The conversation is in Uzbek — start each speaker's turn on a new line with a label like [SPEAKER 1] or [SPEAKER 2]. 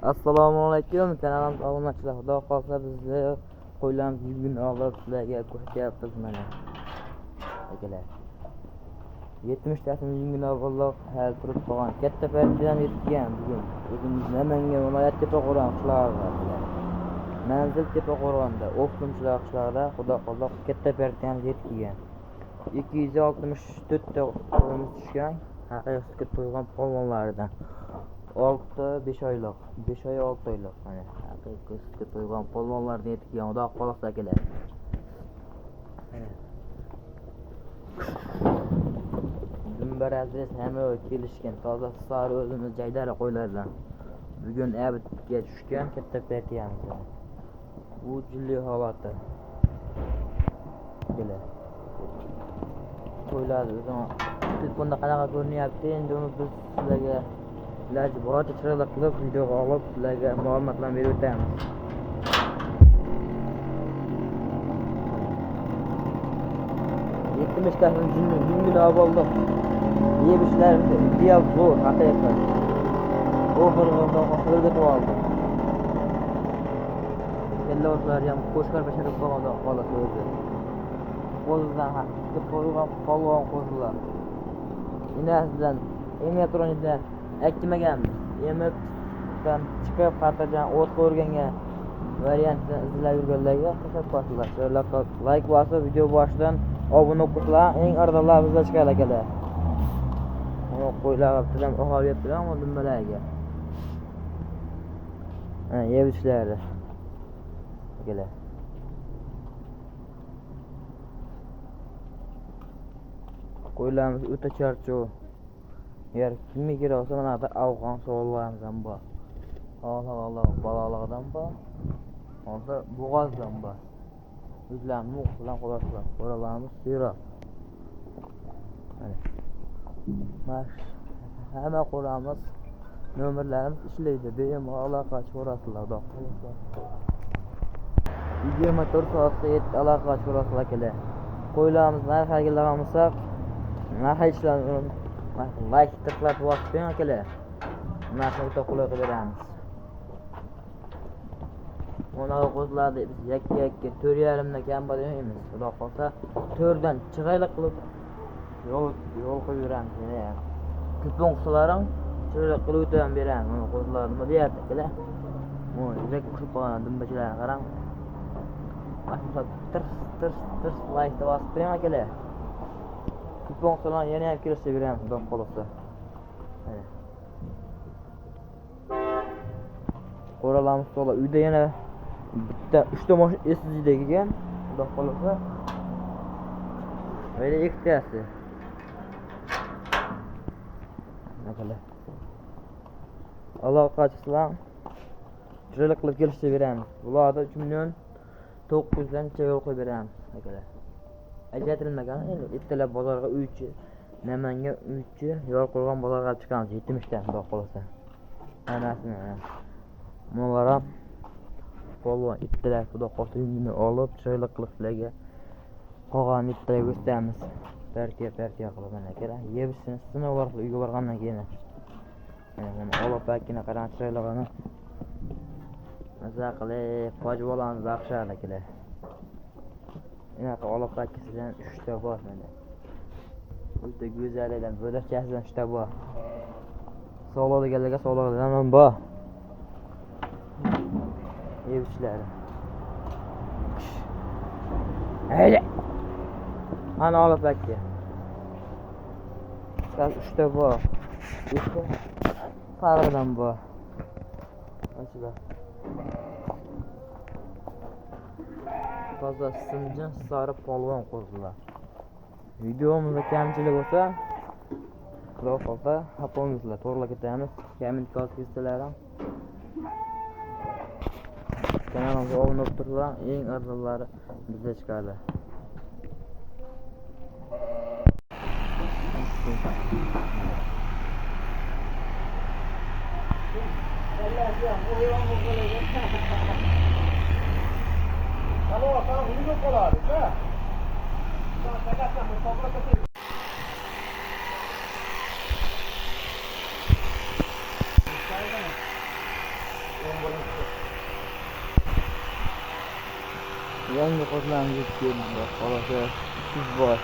[SPEAKER 1] Assalomu alaykum, kanalim obunachilar. Xudo xolsa bizni qo'ylarimiz bugun olib sizlarga ko'rsatyapmiz mana. Akalar. 70 tasini bugun avvalroq hal turib qolgan. Katta partiyadan yetgan bugun. O'zimiz Namangan viloyat Tepaqo'rg'on qishlog'ida. Manzil Tepaqo'rg'onda, o'qituvchilar qishlog'ida xudo xolsa katta partiyamiz yetgan. 264 ta qo'limiz tushgan. Haqiqatga to'ygan polvonlardan. 5 oylik, 5 oy 6 oylik. Mana haqiqatga to'ygan polvonlardan yetgan xudo xolsa kelar. Dumbarazbiz hamma kelishgan, toza sari o'zimiz jaydari qo'ylardan. Bugun abidga tushgan katta partiyamiz. Bu jilli holati. Kelar. Qo'ylar o'zim telefonda qanaqa ko'rinyapti, endi uni biz sizlarga iloji boricha chiroyli qilib videoga olib sizlarga ma'lumotlar berib o'tamiz. Yetmiştasini günün avvalda yemişler diye zor hakikaten. O hırgıt oldu. Kelloşlar yam koşkar beşerip kalmadı kalası öldü. Kozuzdan koyulan kalvan kozular. İnesinden emetroniden ekmeğem emetden çıkıp hatacan ot ko'rganga variantdan izlab yurganlarga qisab qo'yinglar. Like bosib video boshidan obuna bo'linglar, eng ardonlar bizga chiqar akalar. Mana qo'ylar bilan oxoyib bilan dumbalarga. Ha, yeb ishlari. Akalar. Qo'ylarimiz o'ta charchoq. Yer kimga kerak bo'lsa mana bu afg'on savollarimiz ham bor. Allah balolardan bor. Hozir bo'g'ozdan bor. O'zlarimiz muq bilan qo'lashlar. Qo'ralarimiz siyroq. Mana hamma qo'ramiz nomerlarimiz ishlaydi. Bemalol aloqa chiqarasizlar, do'stlar. 24 soatda aloqa chiqarasizlar kelar. Qo'ylarimiz narxiga olsak, narxi ishlarni like tıklab vaqt bering akalar. Narxni o'ta qulay qilib beramiz. Mana qo'zlarni biz yakka 4,5 dan kam bo'lmaymiz. Xudo xolsa 4 dan chiroyli qilib yo'l qo'yib beramiz. Kupon qilsalaring chiroyli qilib o'tib beramiz. Mana qo'zlarni nima deyapti akalar? Mana yurak ushib qolgan dumbachilarni qarang. Mana tirs like bosib bering akalar. Kupon qilsalaring yana ham kelishib beramiz, xudo xolsa. Qo'ralarimiz to'la uyda yana bitta 3 ta mashina SSD kelgan, xudo xolsa. Mana ikkitasi. Naqala. Aloqachilar chiroyli qilib kelishib beramiz. Ularda 3,9 dan yo'l qo'yib beramiz, akalar. Ajratilmagan endi ertalab bozorga uychi, Namangan uychi, Yo'lqo'rg'on bozorga chiqamiz 70 ta xudo xolsa. Anasini. Mo'g'ara polvon ittilar xudo xolsa yungini olib chiroyli qilib sizlarga qolgan itlarga o'tamiz. Partiya qilib mana kerak. Yebishni sinovlar qilib uyga borgandan keyin. Mana olib bakkina qarang chiroyligini. Maza qilib pojvolani baxshar akalar. Inaqa olib bakkisidan 3 ta bor mana. O'ta go'zallardan bo'dakchasidan 3 ta bor. Sog'lig'ligiga ham bor. Yevishlar. Haydi. Ana olib bakka. Sen 3 ta bor. 3 ta farqdan bor. Mana toza simjon sariq polvon qo'zilar. Videomizda kamchilik bo'lsa, xudo xolsa xapomizlar, to'g'ri ketamiz. Komment qilsalaring. Kanalimizga obuna bo'lib turinglar, eng arzonlari bizga chiqadi. Yangi qozlarimiz keldi. Xolos, siz bor.